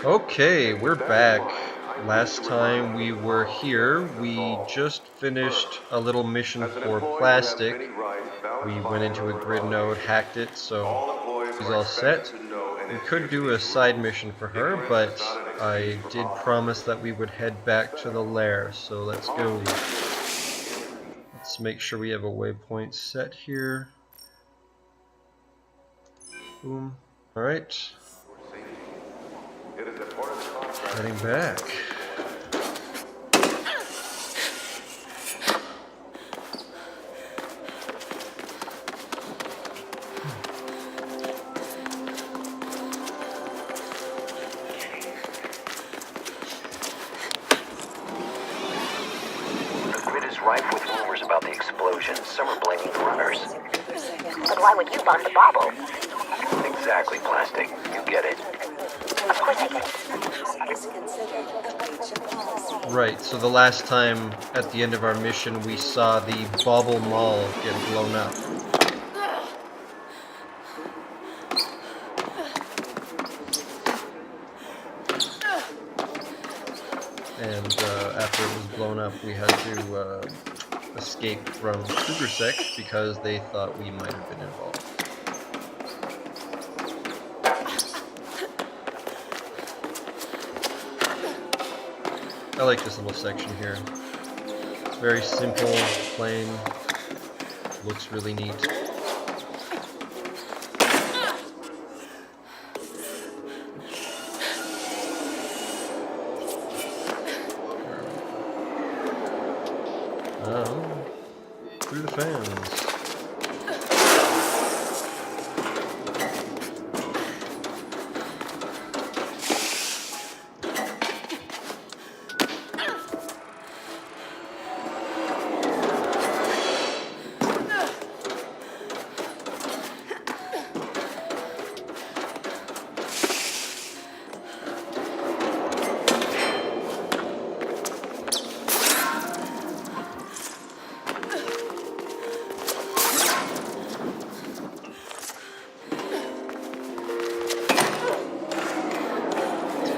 Okay, we're back. Last time we were here, we just finished a little mission for plastic. We went into a grid node, hacked it, so she's all set. We could do a side mission for her, but I did promise that we would head back to the lair, so let's go. Let's make sure we have a waypoint set here. Boom. Alright. Heading back. The grid is rife with rumors about the explosion. Some are blaming the runners. But why would you bomb the bauble? Exactly, Plastic. You get it. Of course I get it. Right, so the last time at the end of our mission we saw the Bauble Mall get blown up. And after it was blown up we had to escape from Krugersek because they thought we might have been involved. I like this little section here. It's very simple, plain, looks really neat. Oh, through the fans.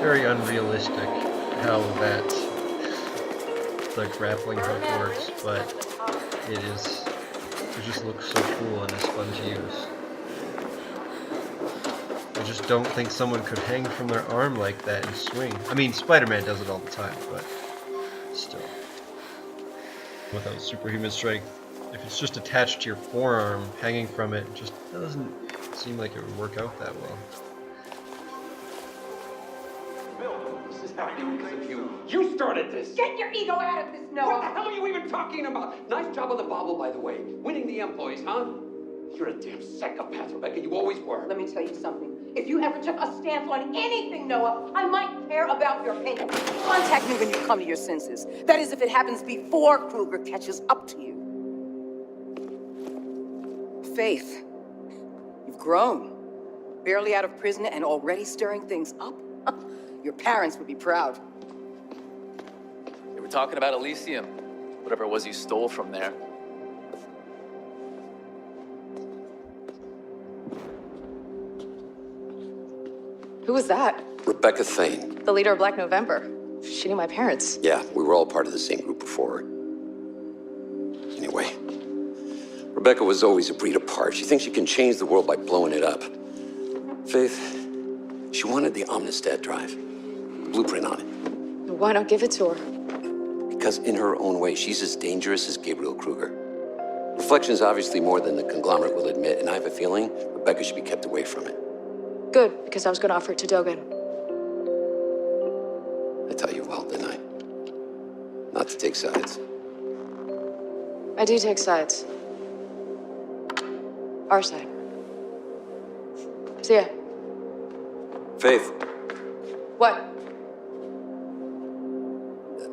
Very unrealistic how the grappling hook works, but it just looks so cool and is fun to use. I just don't think someone could hang from their arm like that and swing. I mean, Spider-Man does it all the time, but still. Without superhuman strength, if it's just attached to your forearm, hanging from it, just doesn't seem like it would work out that well. You started this! Get your ego out of this, Noah! What the hell are you even talking about? Nice job on the bauble, by the way. Winning the employees, huh? You're a damn psychopath, Rebecca. You always were. Let me tell you something. If you ever took a stance on anything, Noah, I might care about your opinion. Contact me when you come to your senses. That is, if it happens before Kruger catches up to you. Faith, you've grown. Barely out of prison and already stirring things up. Your parents would be proud. They were talking about Elysium, whatever it was you stole from there. Who was that? Rebecca Thane. The leader of Black November. She knew my parents. Yeah, we were all part of the same group before her. Anyway, Rebecca was always a breed apart. She thinks she can change the world by blowing it up. Faith, she wanted the Omnistat drive. The blueprint on it. Why not give it to her? Because in her own way, she's as dangerous as Gabriel Kruger. Reflection is obviously more than the conglomerate will admit, and I have a feeling Rebecca should be kept away from it. Good, because I was going to offer it to Dogen. I tell you well, didn't I? Not to take sides. I do take sides. Our side. See ya. Faith. What?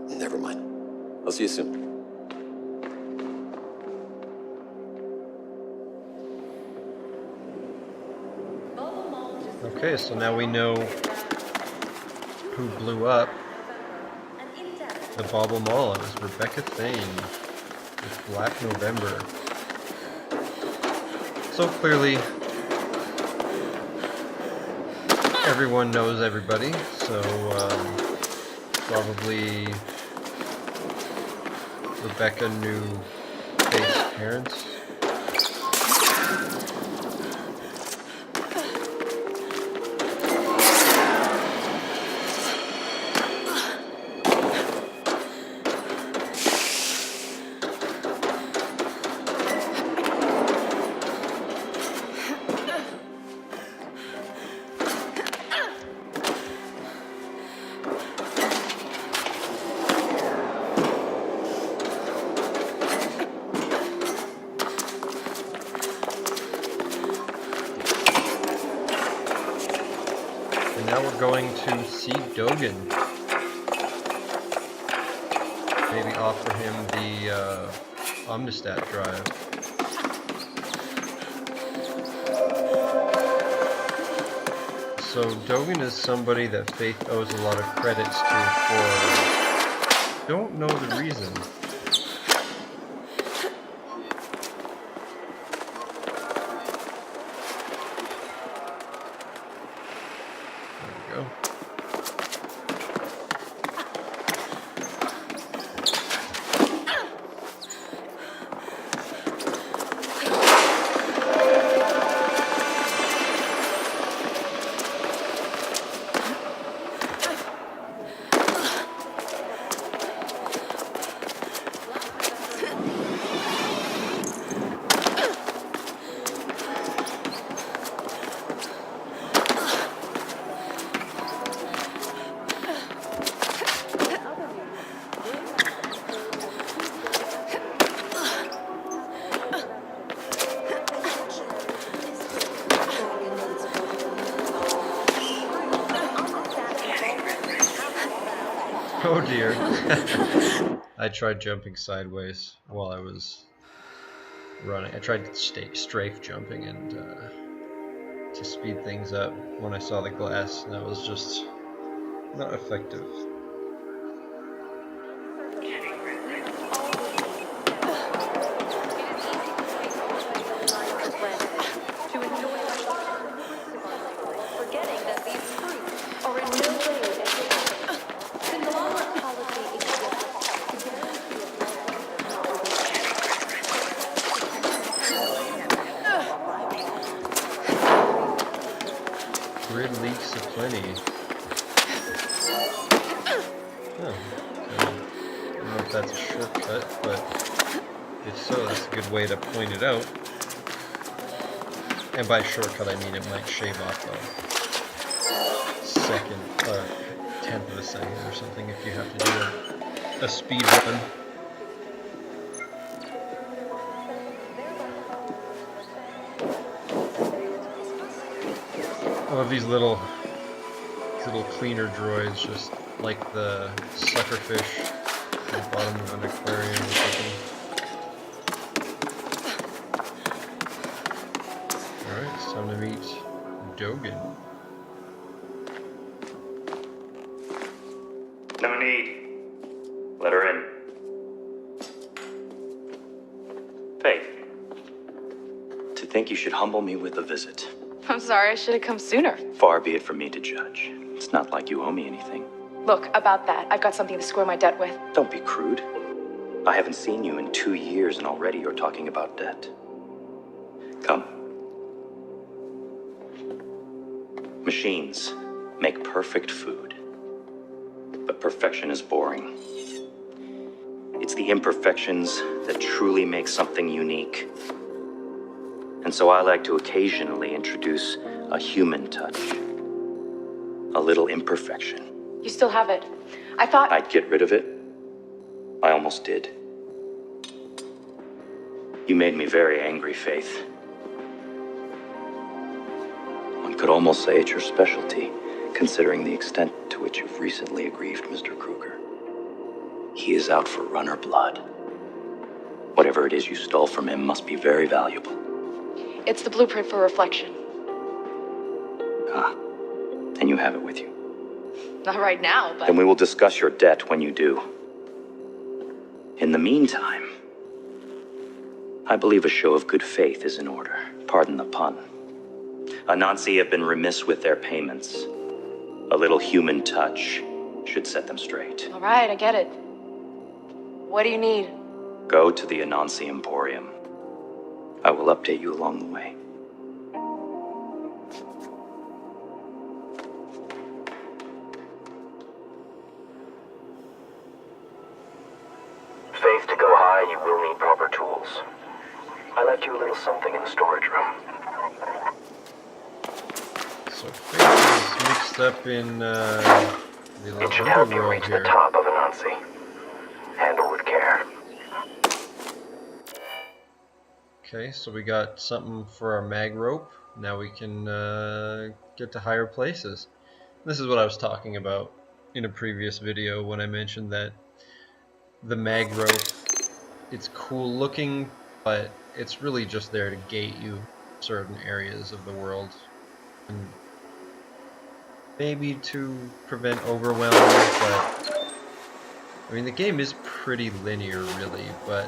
Never mind. I'll see you soon. Okay, so now we know who blew up the Bauble Mall. It was Rebecca Thane with Black November. So clearly, everyone knows everybody, so probably Rebecca knew Faith's parents. Now we're going to see Dogen. Maybe offer him the Omnistat drive. So Dogen is somebody that Faith owes a lot of credits to for don't know the reason. There we go. Oh dear. I tried jumping sideways while I was running. I tried strafe jumping and to speed things up when I saw the glass, and that was just not effective. Grid leaks aplenty. Oh, so, I don't know if that's a shortcut, but if so, that's a good way to point it out. And by shortcut, I mean it might shave off a second, or tenth of a second or something if you have to do a speed run. I love these little cleaner droids, just like the suckerfish at the bottom of an aquarium or something. Alright, it's time to meet Dogen. No need. Let her in. Faith. To think you should humble me with a visit. I'm sorry, I should have come sooner. Far be it from me to judge. It's not like you owe me anything. Look, about that, I've got something to square my debt with. Don't be crude. I haven't seen you in 2 years and already you're talking about debt. Come. Machines make perfect food. But perfection is boring. It's the imperfections that truly make something unique. And so I like to occasionally introduce a human touch. A little imperfection. You still have it. I thought... I'd get rid of it. I almost did. You made me very angry, Faith. One could almost say it's your specialty, considering the extent to which you've recently aggrieved Mr. Kruger. He is out for runner blood. Whatever it is you stole from him must be very valuable. It's the blueprint for reflection. Ah, and you have it with you. Not right now, but... Then we will discuss your debt when you do. In the meantime, I believe a show of good faith is in order. Pardon the pun. Anansi have been remiss with their payments. A little human touch should set them straight. All right, I get it. What do you need? Go to the Anansi Emporium. I will update you along the way. Faith, to go high, you will need proper tools. I left you a little something in the storage room. So Faith is mixed up in the It should help you underworld reach here. the top of Anansi. Handle with care. Okay, so we got something for our mag rope. Now we can get to higher places. This is what I was talking about in a previous video when I mentioned that the mag rope, it's cool looking, but it's really just there to gate you certain areas of the world. And maybe to prevent overwhelm, but I mean the game is pretty linear really, but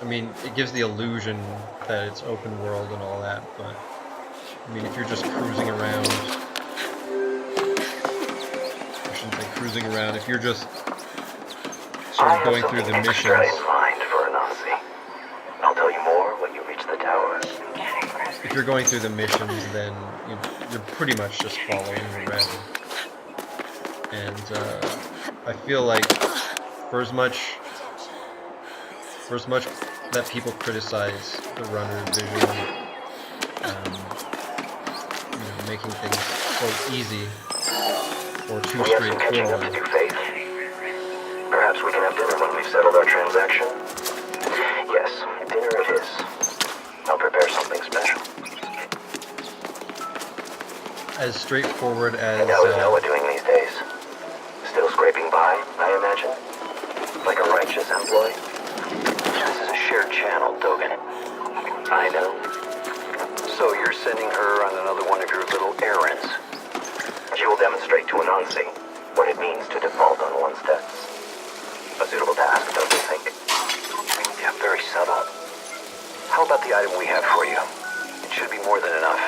I mean it gives the illusion that it's open world and all that, but I mean if you're just cruising around, I shouldn't say cruising around, if you're just sort of going through the missions. in mind for Anansi. I'll tell you more when you reach the tower. If you're going through the missions, then you're pretty much just following around. And I feel like for as much that people criticize the runner vision, making things so easy or too We have some catching up to straightforward. do, Faith. Perhaps we can have dinner when we've settled our transaction? Yes, dinner it is. I'll prepare something special. As straightforward as And how is Noah doing these days? Still scraping by, I imagine? Like a righteous employee? This is a shared channel, Dogen. I know. So you're sending her on another one of your little errands? She will demonstrate to Anansi what it means to default on one's debts. A suitable task, don't you think? Yeah, very subtle. How about the item we have for you? It should be more than enough.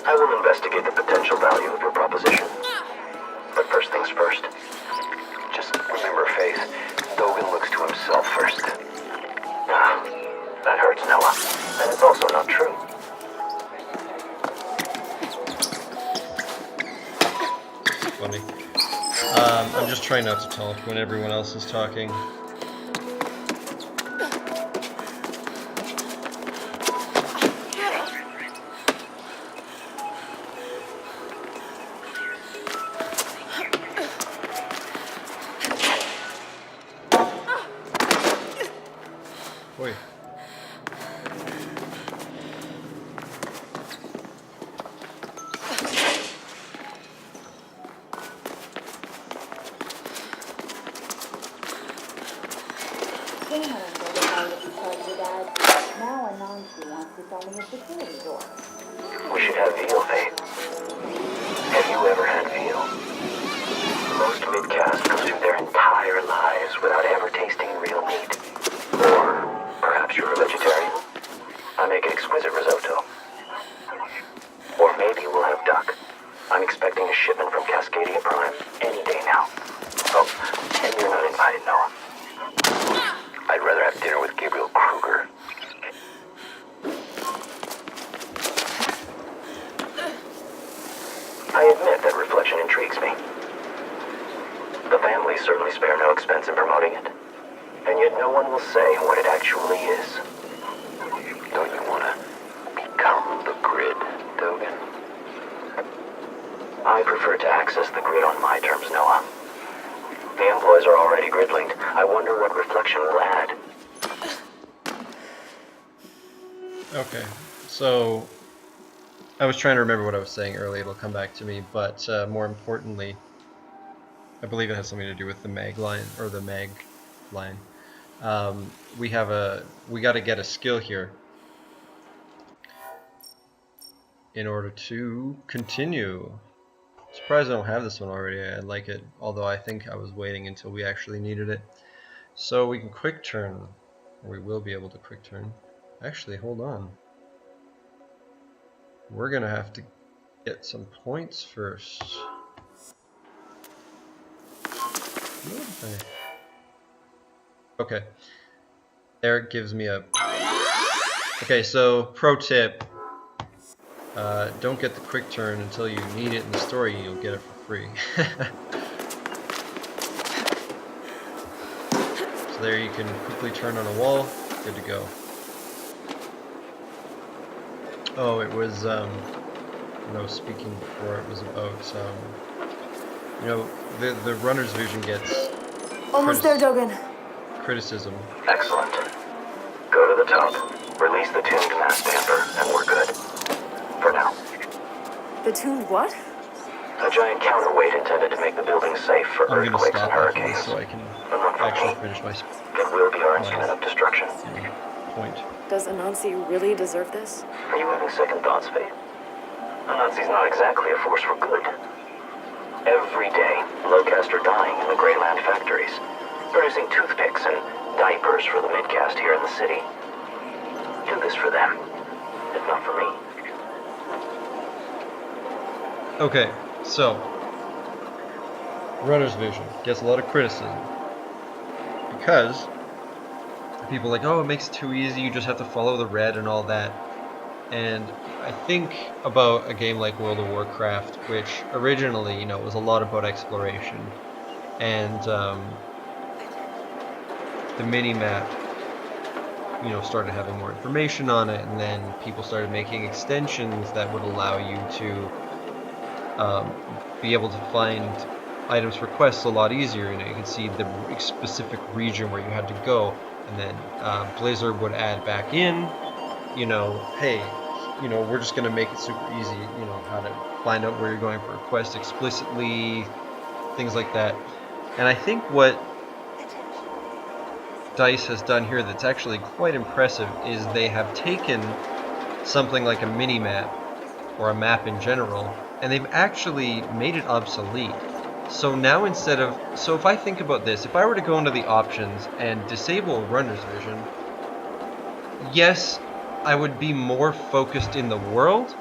I will investigate the potential value of your proposition. But first things first. Just remember, Faith, Dogen looks to himself first. Ah, that hurts Noah. And it's also not true. funny. I'm just trying not to talk when everyone else is talking. Boy. Now Anansi wants this only a security door. We should have veal, Faith. Have you ever had veal? Most mid-caste go through their entire lives without ever tasting real meat. Or perhaps you're a vegetarian? I make an exquisite risotto. Or maybe we'll have duck. I'm expecting a shipment from Cascadia Prime any day now. Oh, and you're not invited, Noah. I'd rather have dinner with Gabriel Kruger. I admit that reflection intrigues me. The family certainly spare no expense in promoting it. And yet no one will say what it actually is. Don't you want to become the grid, Dogen? I prefer to access the grid on my terms, Noah. The employees are already grid-linked. I wonder what reflection will add. Okay, so I was trying to remember what I was saying earlier. It'll come back to me, but more importantly, I believe it has something to do with the mag line or the mag line. We got to get a skill here in order to continue. Surprised I don't have this one already. I like it, although I think I was waiting until we actually needed it. So we can quick turn, or we will be able to quick turn. Actually, hold on. We're gonna have to get some points first. Okay. Eric gives me a... Okay, so pro tip. Don't get the quick turn until you need it in the story. You'll get it for free. So there you can quickly turn on a wall. Good to go. Oh, it was, when I was speaking before, it was about, you know, the runner's vision gets Almost there, Dogen. criticism. Excellent. Go to the top, release the tuned mass damper, and we're good. For now. The tuned what? A giant counterweight intended to make the building safe for I'm gonna earthquakes stop and after hurricanes. this so I can And look for actually me. finish my It will be our instrument of destruction. point. Does Anansi really deserve this? Are you having second thoughts, Faith? Anansi's not exactly a force for good. Every day, low-caste are dying in the Greyland factories, producing toothpicks and diapers for the mid-caste here in the city. Do this for them, if not for me. Okay, so runner's vision gets a lot of criticism because people are like, oh, it makes it too easy, you just have to follow the red and all that. And I think about a game like World of Warcraft, which originally, you know, was a lot about exploration, and the mini-map, you know, started having more information on it, and then people started making extensions that would allow you to be able to find items for quests a lot easier. You know, you could see the specific region where you had to go, and then Blizzard would add back in, you know, hey, you know, we're just going to make it super easy, you know, how to find out where you're going for a quest explicitly, things like that. And I think what DICE has done here that's actually quite impressive is they have taken something like a mini-map, or a map in general, and they've actually made it obsolete. So now instead of... So if I think about this, if I were to go into the options and disable runner's vision, yes, I would be more focused in the world,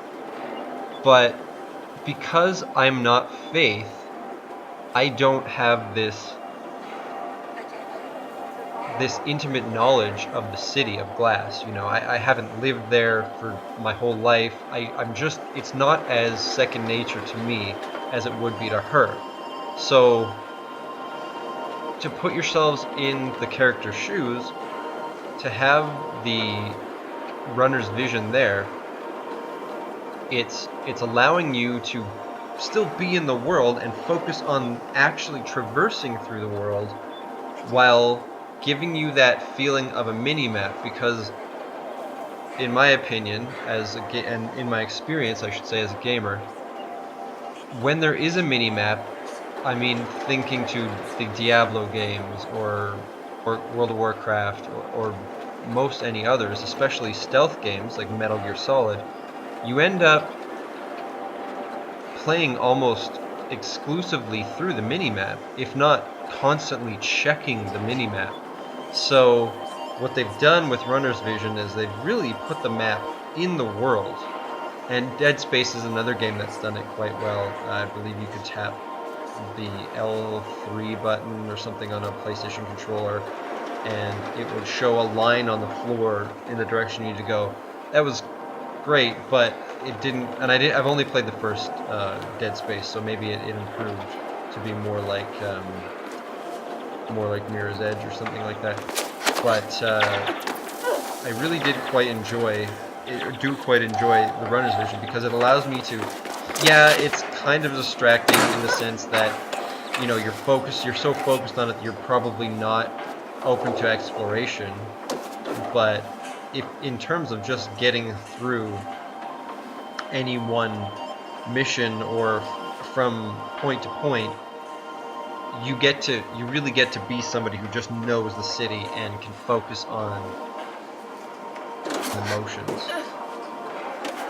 but because I'm not Faith, I don't have this intimate knowledge of the city of Glass. You know, I haven't lived there for my whole life. I'm just, it's not as second nature to me as it would be to her. So to put yourselves in the character's shoes, to have the runner's vision there, it's allowing you to still be in the world and focus on actually traversing through the world while giving you that feeling of a mini-map, because in my opinion, and in my experience I should say as a gamer, when there is a mini-map, I mean thinking to the Diablo games or World of Warcraft or most any others, especially stealth games like Metal Gear Solid, you end up playing almost exclusively through the minimap, if not constantly checking the minimap. So what they've done with Runner's Vision is they've really put the map in the world. And Dead Space is another game that's done it quite well. I believe you could tap the L3 button or something on a PlayStation controller, and it would show a line on the floor in the direction you need to go. That was great, but it didn't. And I've only played the first Dead Space, so maybe it improved to be more like Mirror's Edge or something like that. But I really did quite enjoy the Runner's Vision, because it allows me to. Yeah, it's kind of distracting in the sense that, you know, you're so focused on it that you're probably not open to exploration. But if in terms of just getting through any one mission or from point to point, you really get to be somebody who just knows the city and can focus on emotions.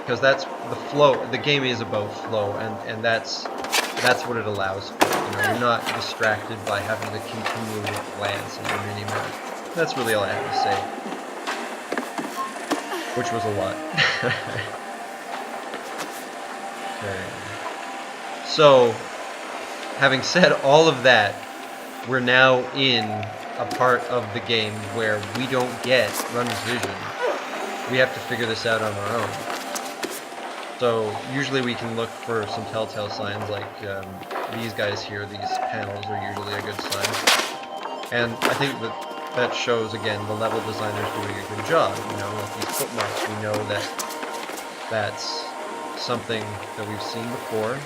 Because that's the flow. The game is about flow, and that's what it allows for. You know, you're not distracted by having to continually glance at your mini-map. That's really all I have to say. which was a lot. Okay. So, having said all of that, we're now in a part of the game where we don't get runner's vision. We have to figure this out on our own. So usually we can look for some telltale signs like these guys here, these panels are usually a good sign. And I think that shows, again, the level designers doing a good job. You know, like these footmarks, we know that that's something that we've seen before.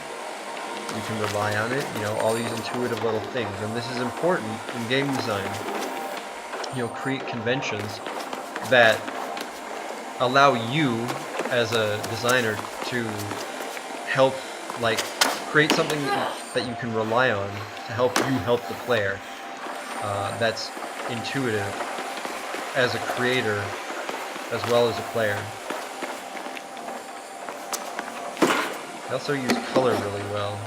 We can rely on it, you know, all these intuitive little things. And this is important in game design. You know, create conventions that allow you as a designer to help, like, create something that you can rely on to help you help the player. That's intuitive as a creator as well as a player. I also use color really well.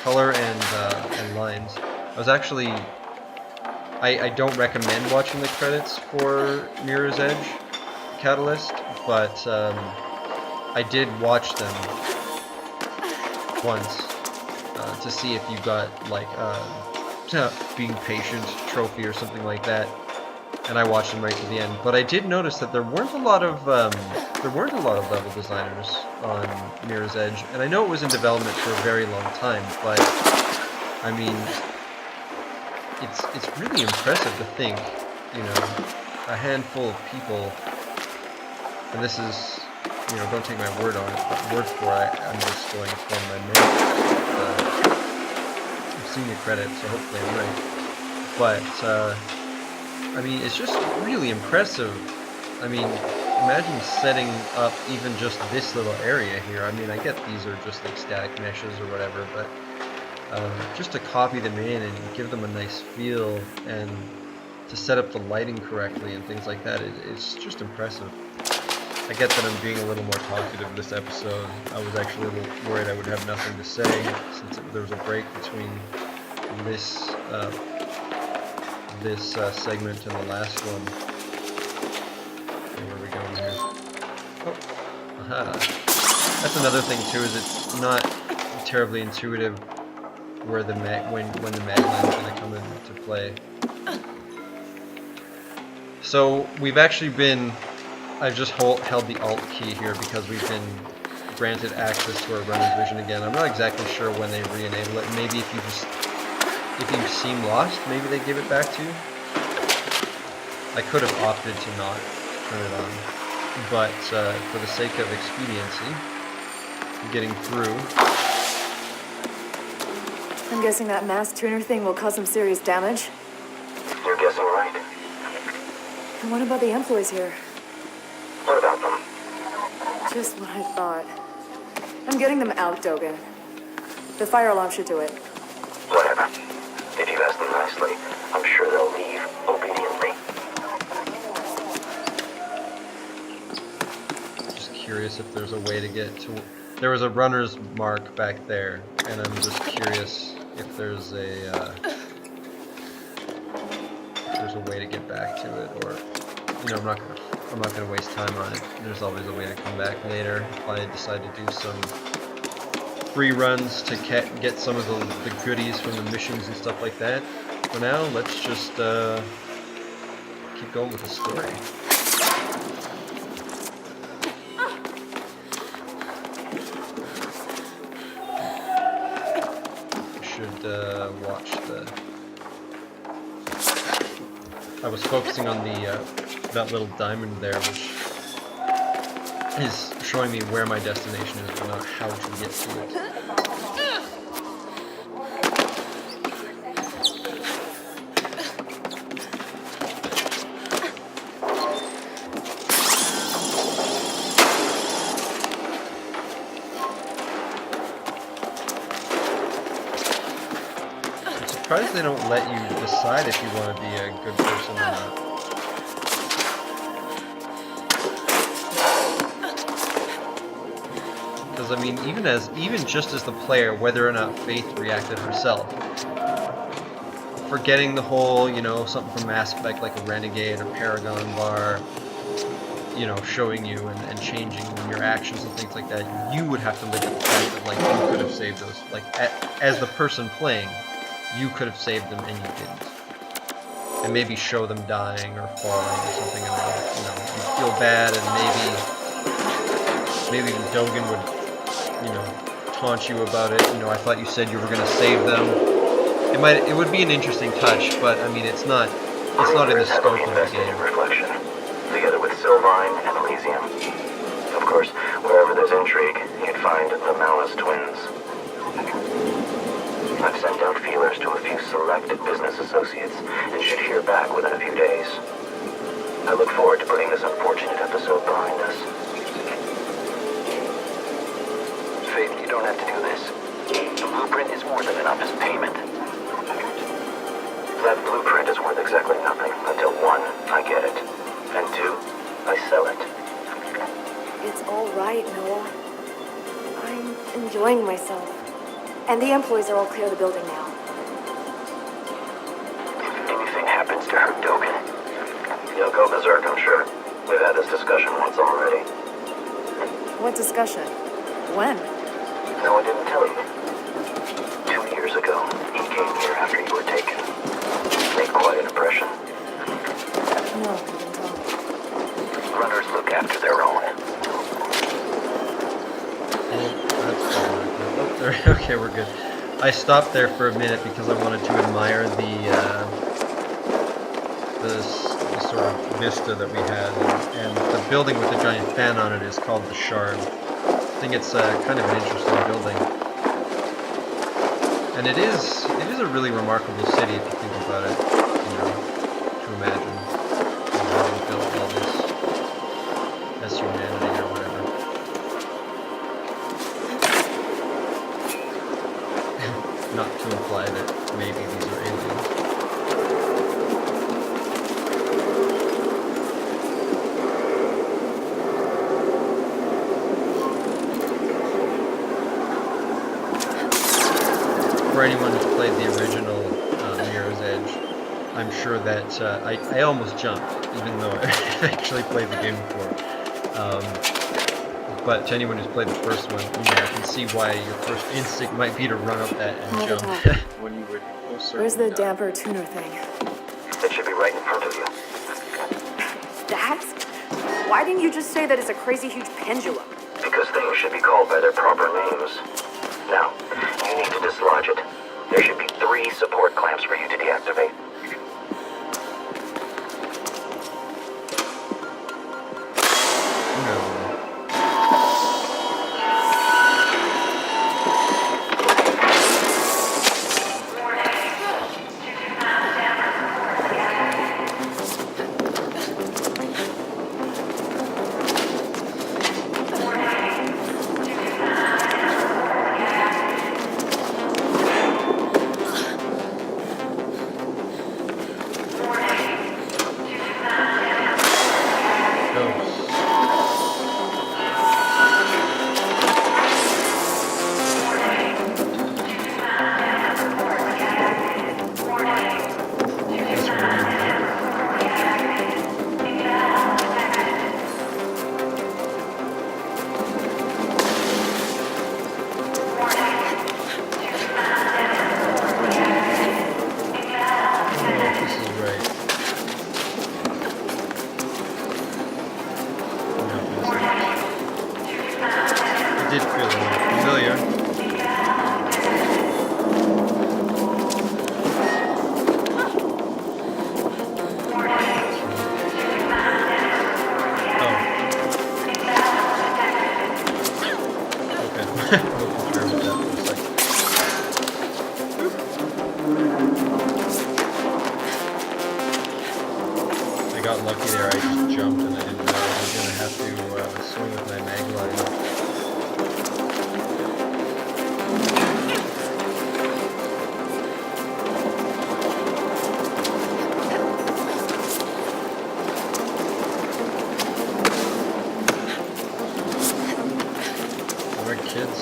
Color and lines. I was actually... I don't recommend watching the credits for Mirror's Edge Catalyst, but I did watch them once to see if you got like being patient trophy or something like that, and I watched them right to the end. But I did notice that there weren't a lot of level designers on Mirror's Edge, and I know it was in development for a very long time, but I mean, it's really impressive to think, you know, a handful of people, and this is, you know, don't take my word on it, word for it, I'm just going from my notes. I've seen your credits, so hopefully I'm right. But, I mean, it's just really impressive. I mean, imagine setting up even just this little area here. I mean, I get these are just like static meshes or whatever, but just to copy them in and give them a nice feel and to set up the lighting correctly and things like that, it's just impressive. I get that I'm being a little more talkative this episode. I was actually a little worried I would have nothing to say since there was a break between this segment and the last one. Where are we going here? Oh, aha. That's another thing too, is it's not terribly intuitive where the when the magline is going to come into play. So we've actually been... I've just held the Alt key here because we've been granted access to our runner's vision again. I'm not exactly sure when they re-enable it. Maybe if you seem lost, maybe they give it back to you. I could have opted to not turn it on, but for the sake of expediency, getting through. I'm guessing that mass tuner thing will cause some serious damage. You're guessing right. And what about the employees here? What about them? Just what I thought. I'm getting them out, Dogen. The fire alarm should do it. Whatever. If you ask them nicely, I'm sure they'll leave obediently. Just curious if there's a way to get to... There was a runner's mark back there, and I'm just curious if there's a way to get back to it, or, you know, I'm not gonna waste time on it. There's always a way to come back later if I decide to do some free runs to get some of the goodies from the missions and stuff like that. For now, let's just keep going with the story. Watch the... I was focusing on the that little diamond there, which is showing me where my destination is, but not how to get to it. I'm surprised they don't let you decide if you want to be a good person or not. Because I mean, even just as the player, whether or not Faith reacted herself, forgetting the whole, you know, something from Mass Effect like a Renegade or Paragon Bar, you know, showing you and changing your actions and things like that, you would have to live with the fact that like you could have saved those, like as the person playing, you could have saved them and you didn't, and maybe show them dying or falling or something, and you know, you feel bad, and maybe Dogen would, you know, taunt you about it. You know, I thought you said you were going to save them. It would be an interesting touch, but I mean, it's not in the scope of the game. Reflection, together with Sylvine and Elysium. Of course, wherever there's intrigue, you'd find the Malice twins. I've sent out feelers to a few selected business associates and should hear back within a few days. I look forward to putting this unfortunate episode behind us. Faith, you don't have to do this. The blueprint is more than enough as payment. That blueprint is worth exactly nothing until 1, I get it, and 2, I sell it. It's all right, Noah. I'm enjoying myself. And the employees are all clear of the building now. If anything happens to her, Dogen, you'll go berserk, I'm sure. We've had this discussion once already. What discussion? When? No, I didn't tell you. 2 years ago, he came here after you were taken. Made quite an impression. No, you didn't tell me. Runners look after their own. Okay, we're good. I stopped there for a minute because I wanted to admire the sort of vista that we had, and the building with the giant fan on it is called the Shard. I think it's kind of an interesting building, and it is a really remarkable city if you think about it. You know, to imagine, you know, how we built all this as humanity or whatever. Not to imply that maybe these are aliens. For anyone who's played the original Mirror's Edge, I'm sure that I almost jumped, even though I've actually played the game before. But to anyone who's played the first one, you know, I can see why your first instinct might be to run up that and jump when you would most certainly Where's the die. damper tuner thing? It should be right in front of you. That? Why didn't you just say that it's a crazy huge pendulum? Because things should be called by their proper names. Now, you need to dislodge it. There should be 3 support clamps for you to deactivate. No. Did feel a little familiar. I got lucky there, I just jumped and I didn't know I was going to have to swing with my mag glider. Alright, kids.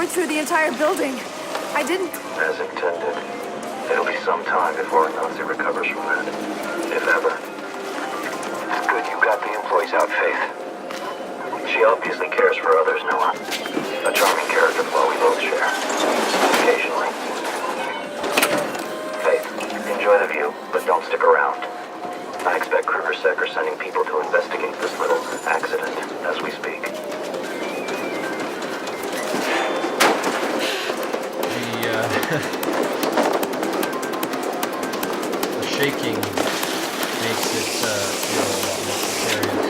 tore through the entire building. I didn't... As intended. It'll be some time before Nazi recovers from that. If ever. It's good you got the employees out, Faith. She obviously cares for others, Noah. A charming character flaw we both share. Occasionally. Faith, enjoy the view, but don't stick around. I expect Kruger Sec are sending people to investigate this little accident as we speak. The shaking makes it feel a lot more precarious.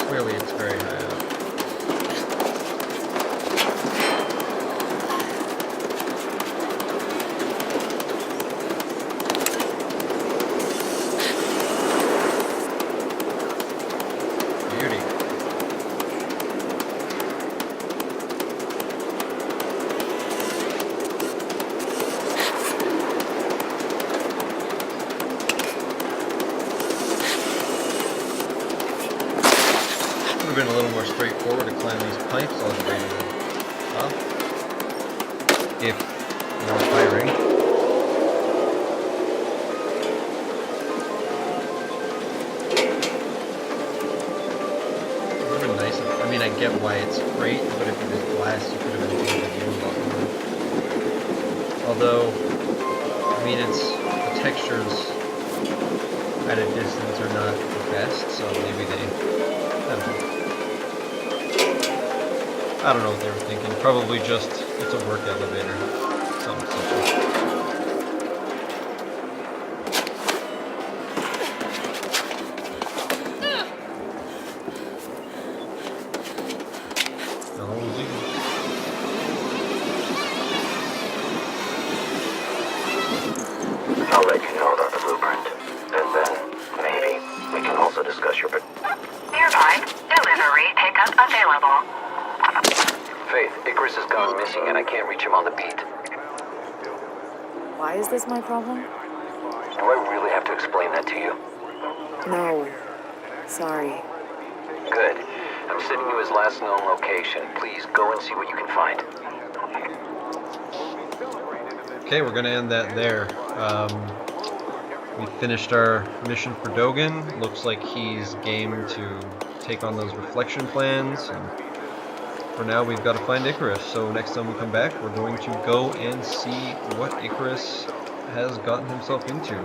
Clearly it's very high up. Beauty. Would have been a little more straightforward to climb these pipes all the way up. If more firing. It would have been nice if, I mean, I get why it's great, but if it was glass, you could have been able to do a lot more. Although, I mean, it's, the textures at a distance are not the best, so maybe they, I don't know what they were thinking. Probably just, it's a work elevator. Something simple. I'll let you know about the blueprint. And then, maybe, we can also discuss your... Nearby, delivery pickup available. Faith, Icarus has gone missing and I can't reach him on the beat. Why is this my problem? Do I really have to explain that to you? No. Sorry. Good. I'm sending you his last known location. Please go and see what you can find. Okay, we're gonna end that there. We finished our mission for Dogen. Looks like he's game to take on those reflection plans. And for now, we've got to find Icarus. So next time we come back, we're going to go and see what Icarus has gotten himself into.